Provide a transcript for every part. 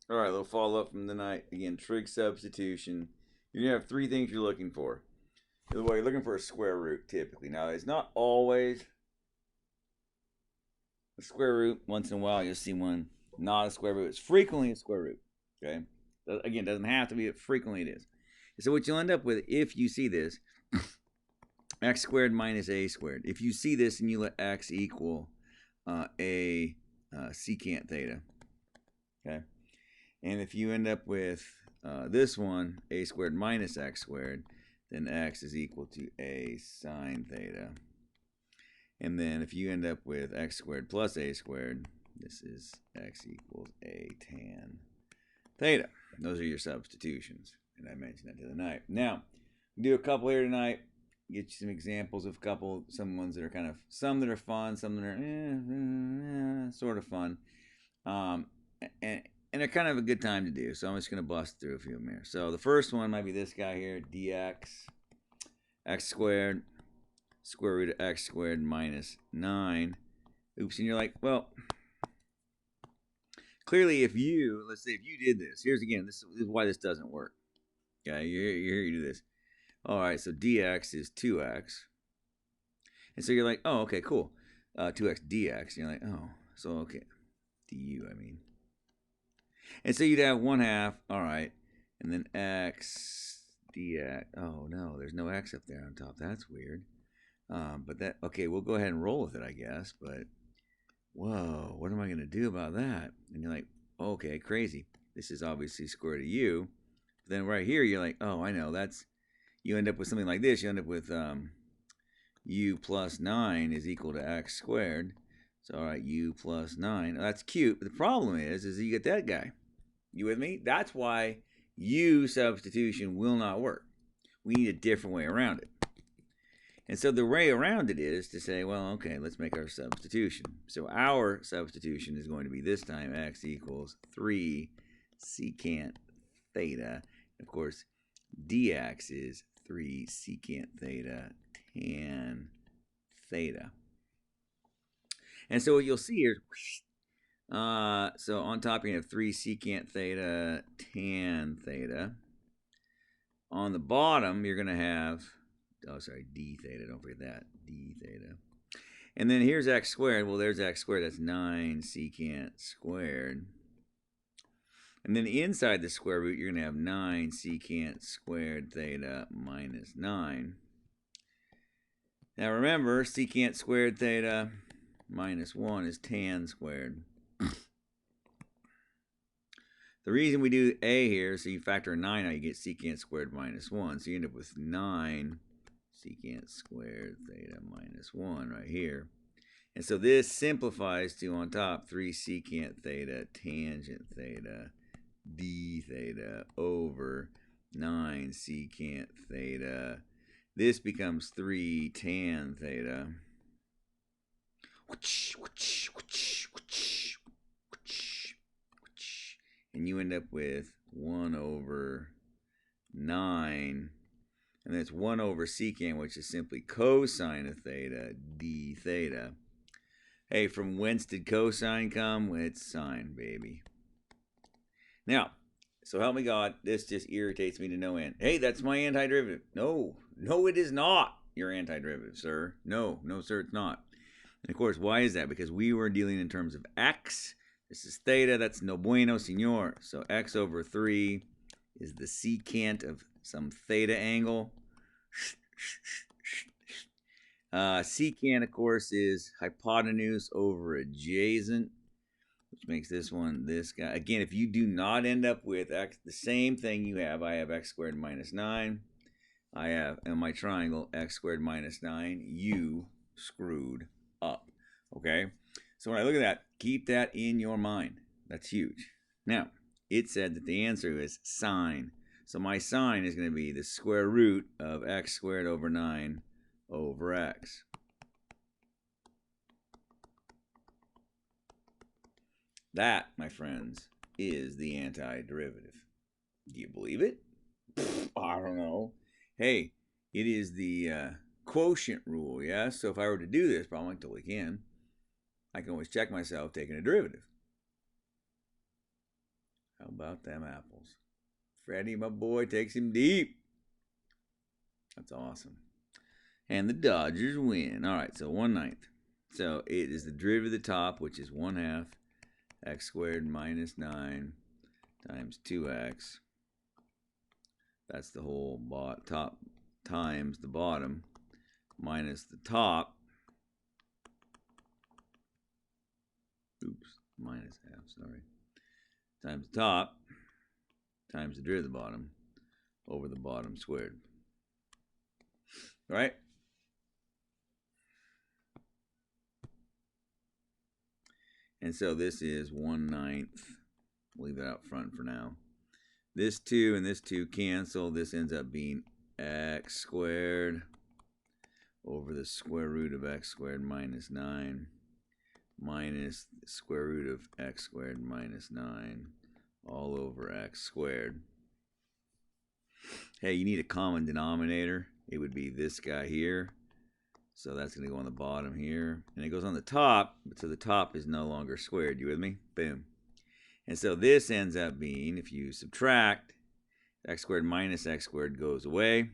All right, a little follow up from the night. Again, trig substitution. You're going to have three things you're looking for. Well, you're looking for a square root typically. Now, it's not always a square root. Once in a while, you'll see one not a square root. It's frequently a square root. Okay? Again, it doesn't have to be, but frequently it is. So, what you'll end up with, if you see this, x squared minus a squared. If you see this and you let x equal a secant theta. Okay? And if you end up with this one, a squared minus x squared, then x is equal to a sine theta. And then if you end up with x squared plus a squared, this is x equals a tan theta. Those are your substitutions. And I mentioned that the other night. Now, we'll do a couple here tonight. Get you some examples of some ones that are kind of, some that are fun, some that are sort of fun. And they're kind of a good time to do. So I'm just going to bust through a few of them here. So the first one might be this guy here, dx, x squared, square root of x squared minus 9. Oops, and you're like, well, clearly let's say if you did this, here's again, this is why this doesn't work. Okay, you're here, you do this. All right, so dx is 2x. And so you're like, oh, okay, cool. 2x dx. And you're like, oh, so okay. du, I mean. And so you'd have 1/2, all right. And then x dx. Oh, no, there's no x up there on top. That's weird. But that, okay, we'll go ahead and roll with it, I guess. But, whoa, what am I going to do about that? And you're like, okay, crazy. This is obviously square root of u. But then right here, you're like, oh, I know. You end up with something like this. You end up with u plus 9 is equal to x squared. So, all right, u plus 9. That's cute. But the problem is you get that guy. You with me? That's why u substitution will not work. We need a different way around it. And so the way around it is to say, well, okay, let's make our substitution. So our substitution is going to be this time x equals 3 secant theta. Of course, dx is 3 secant theta tan theta. And so what you'll see here, so on top you have 3 secant theta tan theta. On the bottom, you're going to have, d theta, don't forget that, d theta. And then here's x squared. Well, there's x squared. That's 9 secant squared. And then inside the square root, you're going to have 9 secant squared theta minus 9. Now remember, secant squared theta minus 1 is tan squared. The reason we do a here, so you factor a 9 out, you get secant squared minus 1. So you end up with 9 secant squared theta minus 1 right here. And so this simplifies to, on top, 3 secant theta tangent theta d theta over 9 secant theta. This becomes 3 tan theta. And you end up with 1 over 9. And that's 1 over secant, which is simply cosine of theta d theta. Hey, from whence did cosine come? It's sine, baby. Now, so help me God, this just irritates me to no end. Hey, that's my antiderivative. No, it is not your antiderivative, sir. No, sir, it's not. And of course, why is that? Because we were dealing in terms of x. This is theta. That's no bueno, senor. So x over 3 is the secant of some theta angle. Secant, of course, is hypotenuse over adjacent, which makes this one this guy. Again, if you do not end up with x, the same thing you have, I have x squared minus 9. I have, in my triangle, x squared minus 9. You screwed up. Okay? So when I look at that, keep that in your mind. That's huge. Now, it said that the answer is sine. So my sine is going to be the square root of x squared over 9 over x. That, my friends, is the antiderivative. Do you believe it? I don't know. Hey, it is the quotient rule, yeah? So if I were to do this, probably I totally can. I can always check myself taking a derivative. How about them apples? Freddie, my boy, takes him deep. That's awesome. And the Dodgers win. All right, so 1/9. So it is the derivative of the top, which is 1/2 x squared minus 9 times 2x. That's the whole top times the bottom minus the top. Oops, minus half, sorry. Times the top times the derivative of the bottom over the bottom squared. Right? And so this is 1/9. We'll leave that out front for now. This 2 and this 2 cancel. This ends up being x squared over the square root of x squared minus 9 minus the square root of x squared minus 9 all over x squared. Hey, you need a common denominator. It would be this guy here. So that's going to go on the bottom here. And it goes on the top, so the top is no longer squared. You with me? Boom. And so this ends up being, if you subtract, x squared minus x squared goes away.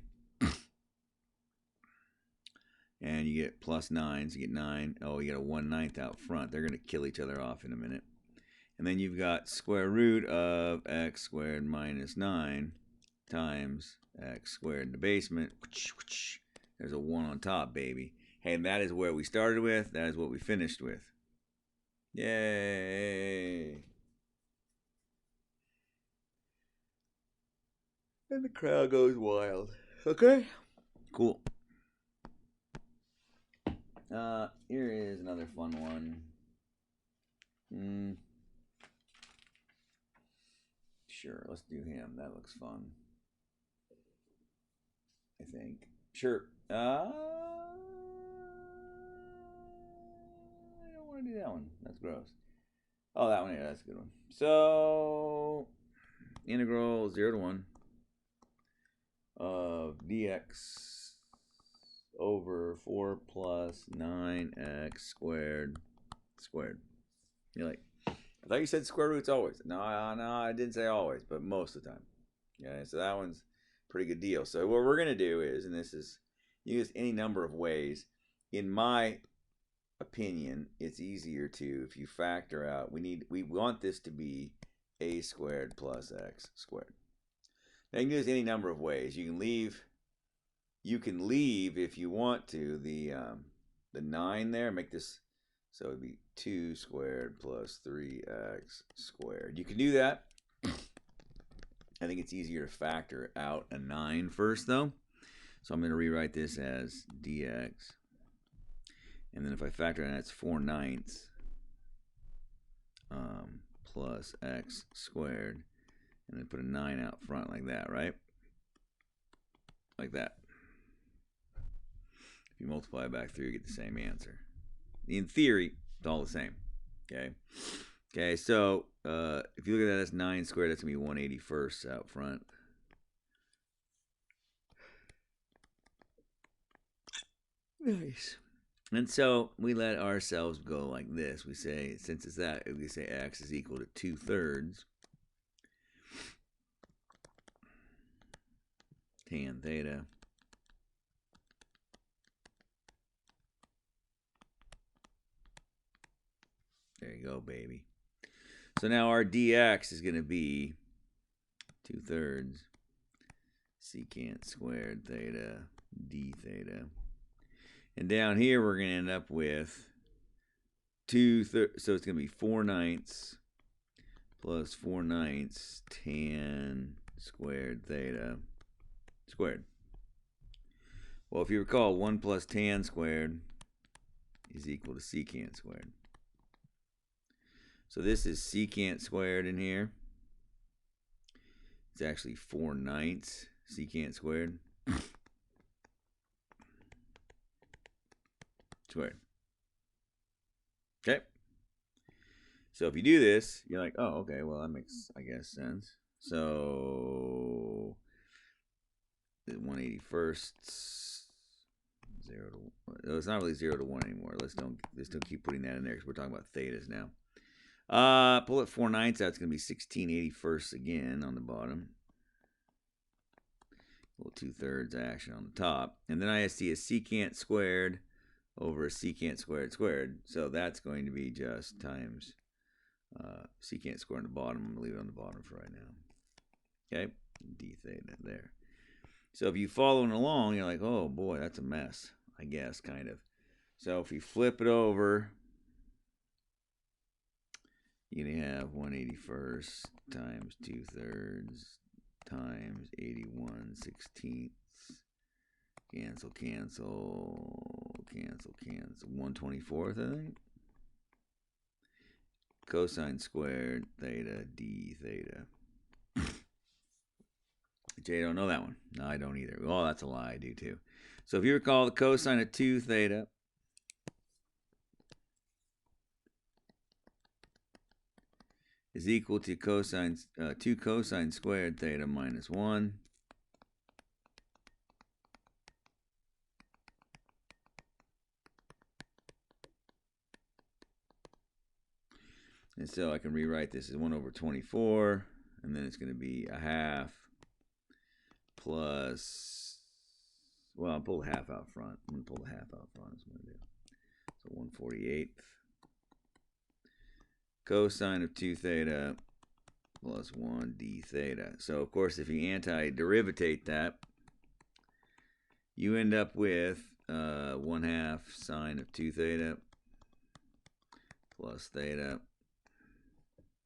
And you get plus 9, so you get 9. Oh, you got a 1/9 out front. They're going to kill each other off in a minute. And then you've got square root of x squared minus 9 times x squared in the basement. There's a 1 on top, baby. Hey, and that is where we started with. That is what we finished with. Yay! And the crowd goes wild. Okay? Cool. Here is another fun one. Sure, let's do him. That looks fun. I think. Sure. I don't want to do that one. That's gross. Oh, that one. Yeah, that's a good one. So, integral 0 to 1 of dx over 4 plus 9x squared. You're like, I thought you said square roots always. No, I didn't say always, but most of the time. Okay, so that one's a pretty good deal. So what we're going to do is, and this is, use any number of ways. In my opinion, it's easier to, if you factor out, we want this to be a squared plus x squared. Now you can do this any number of ways. You can leave if you want to the 9 there, make this so it'd be 2 squared plus 3x squared. You can do that. I think it's easier to factor out a 9 first though. So I'm going to rewrite this as dx. And then if I factor in, that's 4/9 plus x squared. And then put a 9 out front like that, right? Like that. If you multiply back through, you get the same answer. In theory, it's all the same. Okay, so if you look at that, that's 9 squared. That's going to be 1/81 out front. Nice. And so we let ourselves go like this. We say, since it's that, we say x is equal to 2/3 tan theta there you go, baby. So now our dx is going to be 2/3 secant squared theta d theta. And down here we're going to end up with 2/3, so it's going to be 4/9 plus 4/9 tan squared theta squared. Well, if you recall, 1 plus tan squared is equal to secant squared. So this is secant squared in here. It's actually 4/9 secant squared. Squared. Okay. So if you do this, you're like, oh, okay, well, that makes, I guess, sense. So 1/81 0 to 1. It's not really 0 to 1 anymore. Let's don't keep putting that in there because we're talking about thetas now. Pull it 4/9 out. It's going to be 16/81 again on the bottom. A little 2/3 action on the top. And then I see a secant squared over a secant squared squared. So that's going to be just times secant squared on the bottom. I'm going to leave it on the bottom for right now. Okay, d theta there. So if you're following along, you're like, oh boy, that's a mess, I guess, kind of. So if you flip it over, you're going to have 1/81 times 2/3 times 81/16. Cancel, cancel, cancel, cancel. 1/24, I think. Cosine squared theta d theta. Jay, don't know that one. No, I don't either. Oh, that's a lie. I do too. So if you recall, the cosine of 2 theta is equal to cosine 2 cosine squared theta minus 1. And so I can rewrite this as 1/24, and then it's going to be a half plus, well, I'll pull the half out front. I'm going to pull the half out front. That's what I'm going to do. So 1/48 cosine of 2 theta plus 1 d theta. So, of course, if you anti-derivatate that, you end up with 1/2 sine of 2 theta plus theta.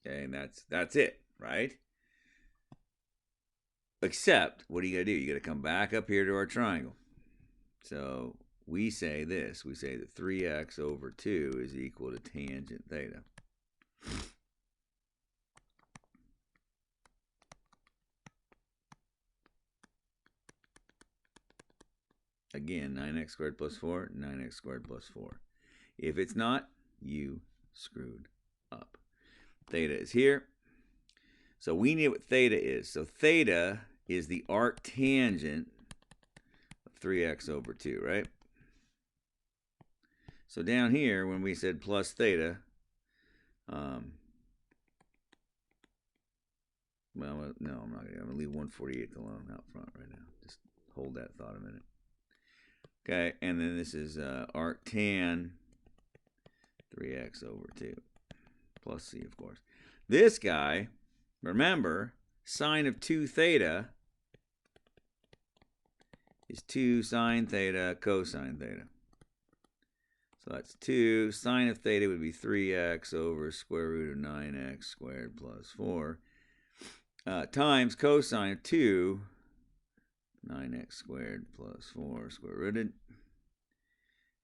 Okay, and that's it, right? Except, what do you got to do? You got to come back up here to our triangle. So we say this. We say that 3x over 2 is equal to tangent theta. Again, 9x squared plus 4, 9x squared plus 4. If it's not, you screwed up. Theta is here. So we know what theta is. So theta is the arctangent of 3x over 2, right? So down here, when we said plus theta, well, no, I'm not going to leave 1/48 alone out front right now. Just hold that thought a minute. Okay, and then this is arctan 3x over 2 plus c, of course. This guy, remember, sine of 2 theta is 2 sine theta cosine theta. So that's 2. Sine of theta would be 3x over square root of 9x squared plus 4 times cosine of 2, 9x squared plus 4 square rooted.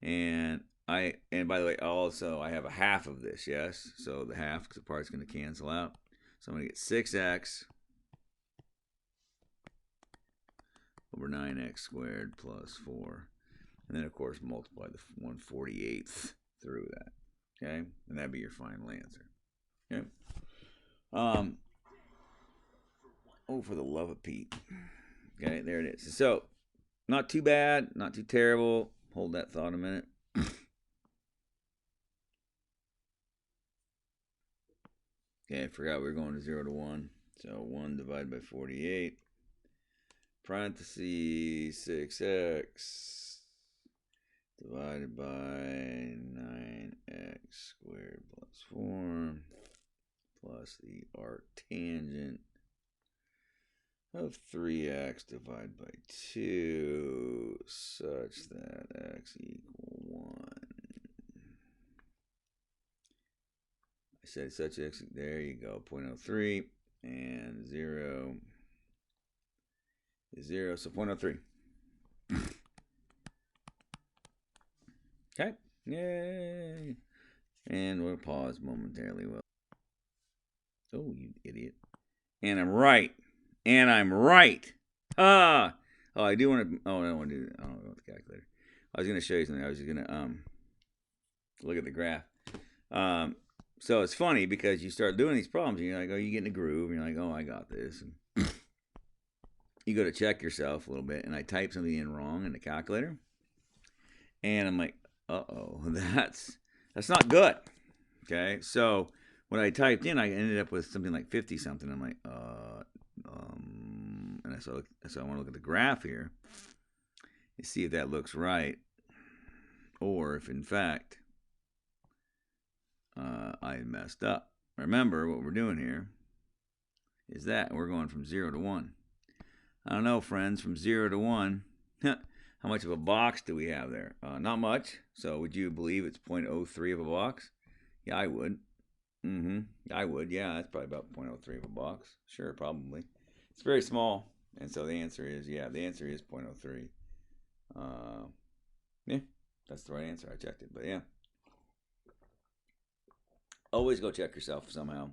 And by the way, also I have a half of this, yes? So the half, because the part's going to cancel out. So I'm going to get 6x over 9x squared plus 4. And then, of course, multiply the 1/48 through that. Okay? And that'd be your final answer. Okay? Oh, for the love of Pete. Okay, there it is. So, not too bad, not too terrible. Hold that thought a minute. Okay, I forgot we were going to 0 to 1. So 1 divided by 48. Parentheses 6x divided by 9x squared plus 4 plus the arctangent of 3x divided by 2 such that x equal 1. I said such x, there you go, 0.03, and 0 is 0, so 0.03. Okay, yay. And we'll pause momentarily. Oh, you idiot. And I'm right. And I'm right. Ah. Oh, I do want to. Oh, I don't want to do. I don't know the calculator. I was going to show you something. I was just going to look at the graph. So it's funny because you start doing these problems and you're like, oh, you get in a groove and you're like, oh, I got this. And you go to check yourself a little bit, and I type something in wrong in the calculator, and I'm like, uh-oh, that's not good. Okay, so when I typed in, I ended up with something like 50 something. I'm like, and so I want to look at the graph here and see if that looks right, or if in fact I messed up. Remember, what we're doing here is that we're going from 0 to 1. I don't know, friends, from 0 to 1. How much of a box do we have there? Not much. So would you believe it's 0.03 of a box? Yeah, I would. I would. Yeah, that's probably about 0.03 of a box. Sure, probably. It's very small. And so the answer is, yeah, the answer is 0.03. Yeah, that's the right answer. I checked it. But yeah. Always go check yourself somehow.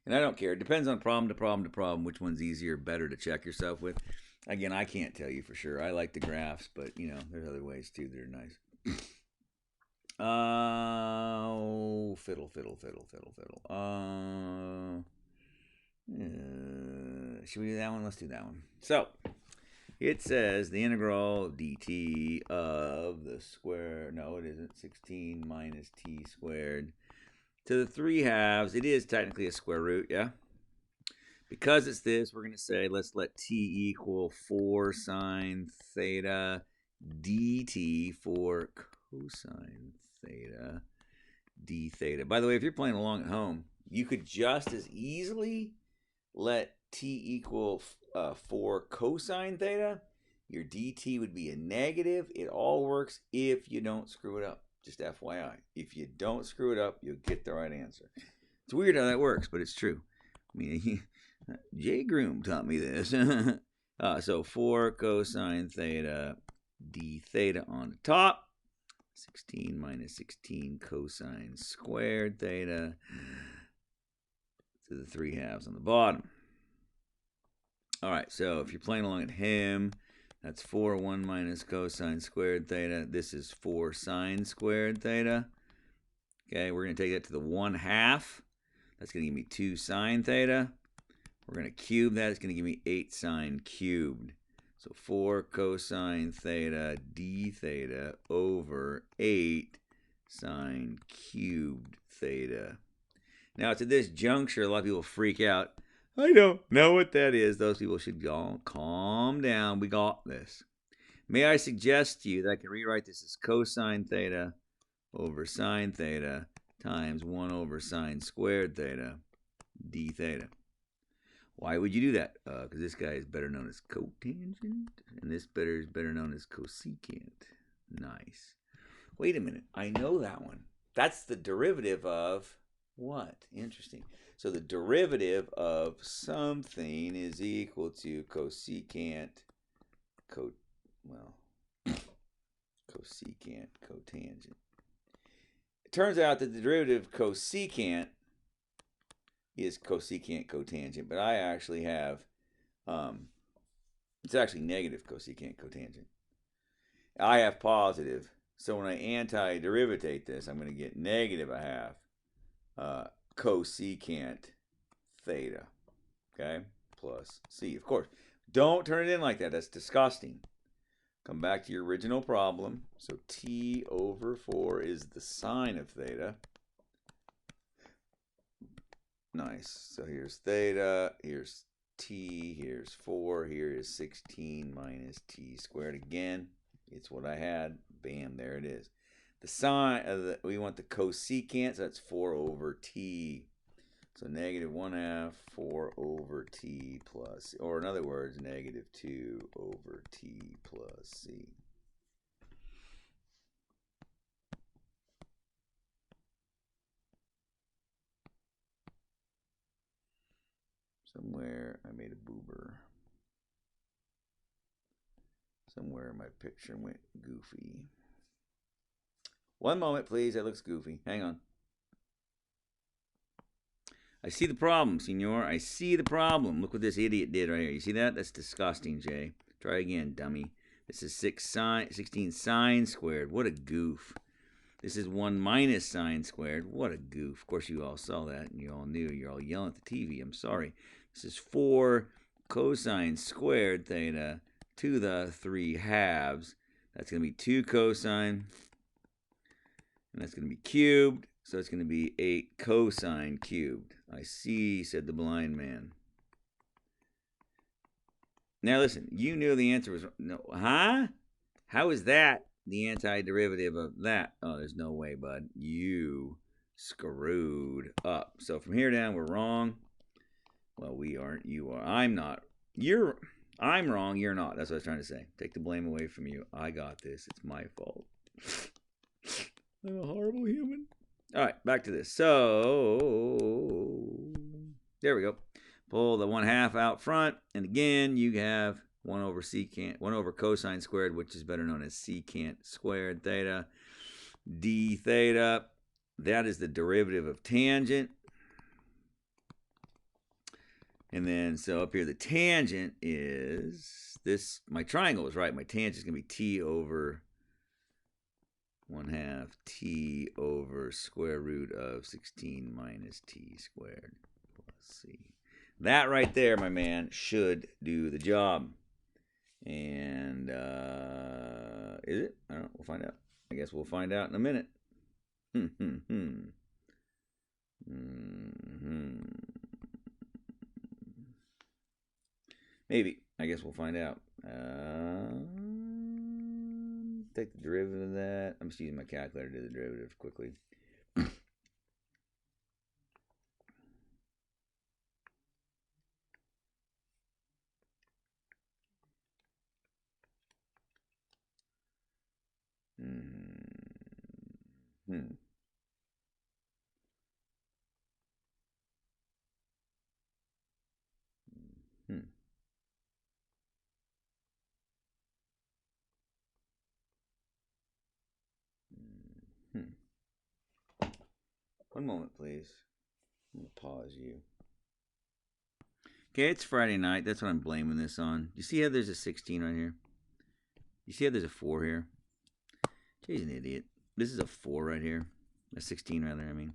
And I don't care. It depends on problem to problem to problem, which one's easier, better to check yourself with. Again, I can't tell you for sure. I like the graphs, but, you know, there's other ways too that are nice. Fiddle. Should we do that one? Let's do that one. So, it says the integral dt of the square, no, it isn't, 16 minus t squared to the 3/2. It is technically a square root, yeah? Because it's this, we're going to say, let's let t equal 4 sine theta dt for cosine theta d theta. By the way, if you're playing along at home, you could just as easily let t equal 4 cosine theta. Your dt would be a negative. It all works if you don't screw it up. Just FYI. If you don't screw it up, you'll get the right answer. It's weird how that works, but it's true. I mean, Jay Groom taught me this. So 4 cosine theta d theta on the top. 16 minus 16 cosine squared theta to the 3/2 on the bottom. All right, so if you're playing along at him, that's 4 1 minus cosine squared theta. This is 4 sine squared theta. Okay, we're going to take that to the 1/2. That's going to give me 2 sine theta. We're going to cube that. It's going to give me 8 sine cubed. So 4 cosine theta d theta over 8 sine cubed theta. Now, to this juncture, a lot of people freak out. I don't know what that is. Those people should go calm down. We got this. May I suggest to you that I can rewrite this as cosine theta over sine theta times 1 over sine squared theta d theta. Why would you do that? Because this guy is better known as cotangent, and this is better known as cosecant. Nice. Wait a minute. I know that one. That's the derivative of what? Interesting. So the derivative of something is equal to cosecant, cosecant, cotangent. It turns out that the derivative of cosecant is cosecant cotangent, but I actually have, it's actually negative cosecant cotangent. I have positive, so when I antiderivatate this, I'm going to get negative 1/2 cosecant theta, okay, plus c. Of course, don't turn it in like that. That's disgusting. Come back to your original problem. So t over 4 is the sine of theta. Nice. So here's theta, here's t, here's 4, here is 16 minus t squared again. It's what I had. Bam, there it is. The sine, we want the cosecant, so that's 4 over t. So negative 1/2, 4 over t plus, or in other words, negative 2 over t plus c. Somewhere I made a boober. Somewhere my picture went goofy. One moment, please. That looks goofy. Hang on. I see the problem, senor. I see the problem. Look what this idiot did right here. You see that? That's disgusting, Jay. Try again, dummy. This is 16 sine squared. What a goof. This is 1 minus sine squared. What a goof. Of course, you all saw that, and you all knew. You're all yelling at the TV. I'm sorry. This is 4 cosine squared theta to the 3/2. That's going to be 2 cosine. And that's going to be cubed. So it's going to be 8 cosine cubed. I see, said the blind man. Now listen, you knew the answer was no. Huh? How is that the antiderivative of that? Oh, there's no way, bud. You screwed up. So from here down, we're wrong. Well, we aren't. You are. I'm not. I'm wrong. You're not. That's what I was trying to say. Take the blame away from you. I got this. It's my fault. I'm a horrible human. All right, back to this. So there we go. Pull the 1/2 out front, and again you have 1 over cosine squared, which is better known as secant squared theta, d theta. That is the derivative of tangent. And then so up here the tangent is this. My triangle is right. My tangent is going to be t over 1/2 t over square root of 16 minus t squared plus c. That right there, my man, should do the job. And is it? I don't know. We'll find out. I guess we'll find out in a minute. Maybe. I guess we'll find out. Take the derivative of that. I'm just using my calculator to do the derivative quickly. One moment, please. I'm going to pause you. Okay, it's Friday night. That's what I'm blaming this on. You see how there's a 16 right here? You see how there's a 4 here? Jay's an idiot. This is a 4 right here. A 16 rather, I mean.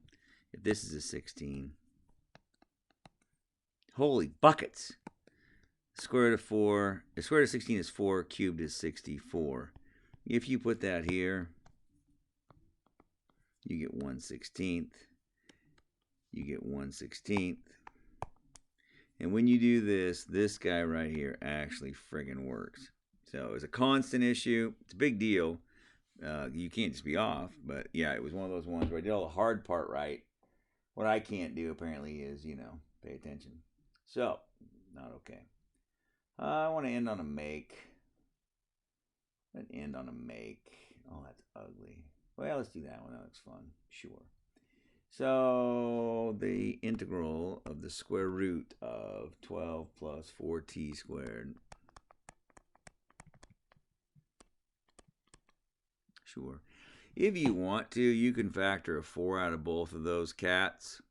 If this is a 16. Holy buckets. Square root of 4. The square root of 16 is 4. Cubed is 64. If you put that here, you get 1/16. You get 1/16. And when you do this, this guy right here actually friggin' works. So it's a constant issue. It's a big deal. You can't just be off. But yeah, it was one of those ones where I did all the hard part right. What I can't do apparently is, pay attention. So, not okay. I want to end on a make. Let's end on a make. Oh, that's ugly. Well, let's do that one. That looks fun. Sure. So the integral of the square root of 12 plus 4t squared. Sure. If you want to, you can factor a 4 out of both of those cats.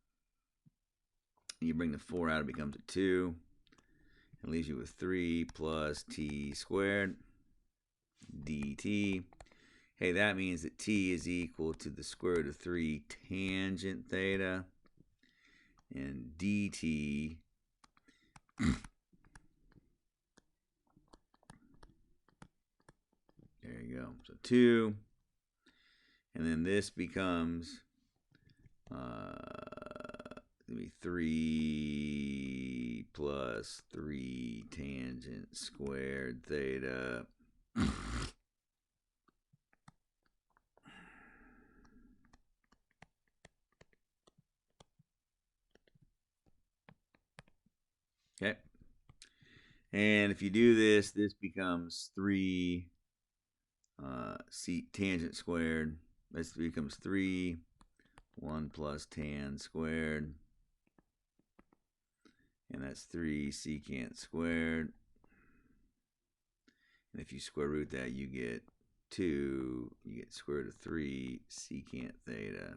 You bring the 4 out, it becomes a 2. It leaves you with 3 plus t squared dt. Hey, that means that t is equal to the square root of 3 tangent theta. And dt there you go. So 2. And then this becomes 3 plus 3 tangent squared theta. Okay. And if you do this, this becomes 3 tangent squared. This becomes 3, 1 plus tan squared. And that's 3 secant squared. And if you square root that, you get 2. You get square root of 3 secant theta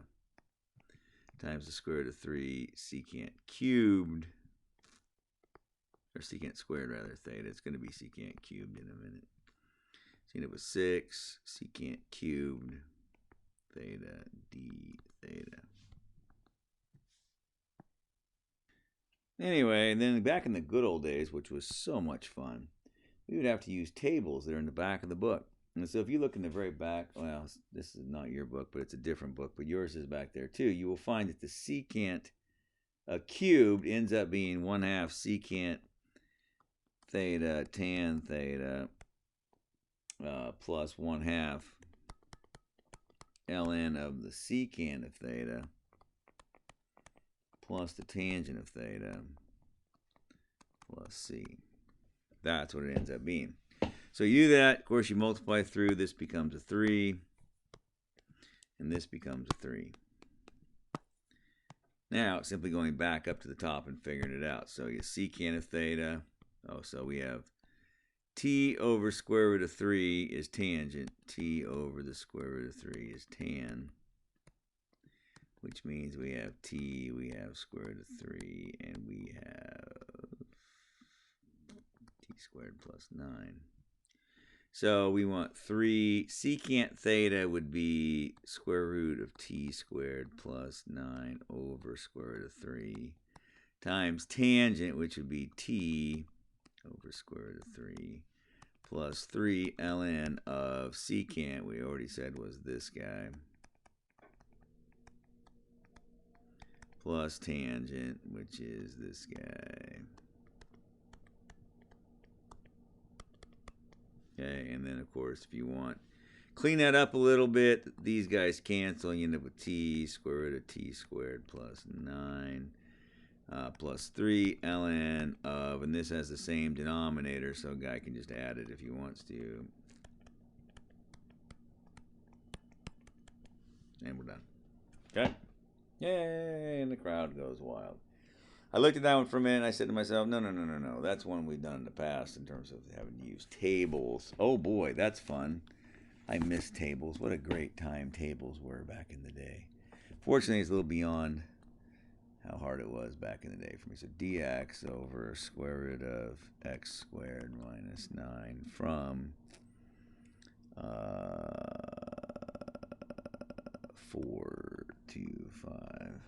times the square root of 3 secant cubed. Or secant squared, rather, theta. It's going to be secant cubed in a minute. So it was 6 secant cubed theta d theta. Anyway, then back in the good old days, which was so much fun, we would have to use tables that are in the back of the book. And so if you look in the very back, well, this is not your book, but it's a different book, but yours is back there too. You will find that the secant cubed ends up being 1/2 secant theta tan theta plus 1/2 ln of the secant of theta plus the tangent of theta plus c. That's what it ends up being. So you do that, of course, you multiply through, this becomes a 3, and this becomes a 3. Now, simply going back up to the top and figuring it out. So you secant of theta, so we have t over square root of 3 is tangent, t over the square root of 3 is tan, which means we have t, we have square root of 3, and we have t squared plus 9. So we want 3, secant theta would be square root of t squared plus 9 over square root of 3 times tangent, which would be t over square root of 3 plus 3 ln of secant, we already said was this guy, plus tangent, which is this guy. Okay, and then of course if you want, clean that up a little bit, these guys cancel, you end up with t square root of t squared plus 9 plus 3 ln of, and this has the same denominator, so a guy can just add it if he wants to. And we're done. Okay? Yay! And the crowd goes wild. I looked at that one for a minute, and I said to myself, no. That's one we've done in the past in terms of having to use tables. Oh boy, that's fun. I miss tables. What a great time tables were back in the day. Fortunately, it's a little beyond how hard it was back in the day for me. So dx over square root of x squared minus 9 from 4 to 5.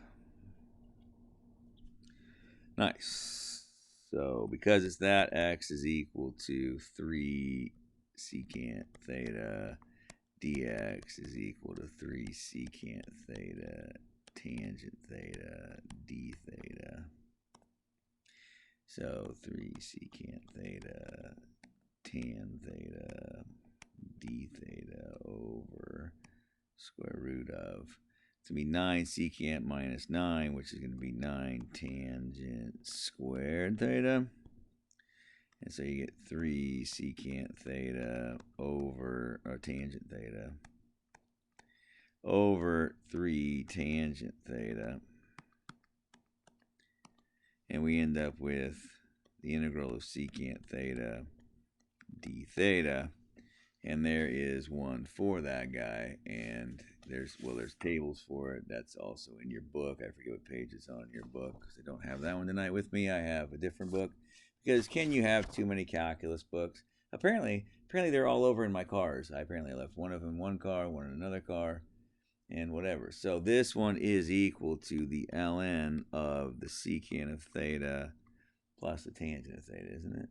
Nice. So because it's that, x is equal to 3 secant theta, dx is equal to 3 secant theta, tangent theta, d theta. So 3 secant theta, tan theta, d theta over square root of, it's going to be 9 secant minus 9, which is going to be 9 tangent squared theta. And so you get 3 secant theta over, or tangent theta, over 3 tangent theta. And we end up with the integral of secant theta d theta. And there is one for that guy, and there's tables for it. That's also in your book. I forget what page it's on in your book, because I don't have that one tonight with me. I have a different book, because can you have too many calculus books? Apparently they're all over in my cars. I apparently left one of them in one car, one in another car, and whatever. So this one is equal to the ln of the secant of theta plus the tangent of theta, isn't it?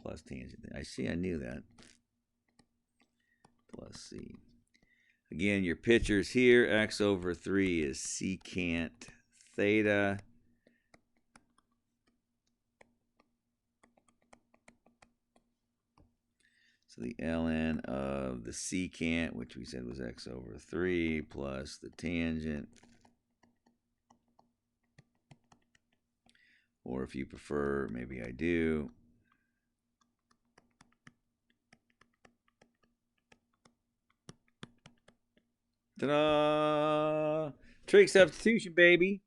Plus tangent. I see, I knew that. Plus c. Again, your pictures here, x over 3 is secant theta. So the ln of the secant, which we said was x over 3, plus the tangent. Or if you prefer, maybe I do. Ta-da! Trig substitution, baby.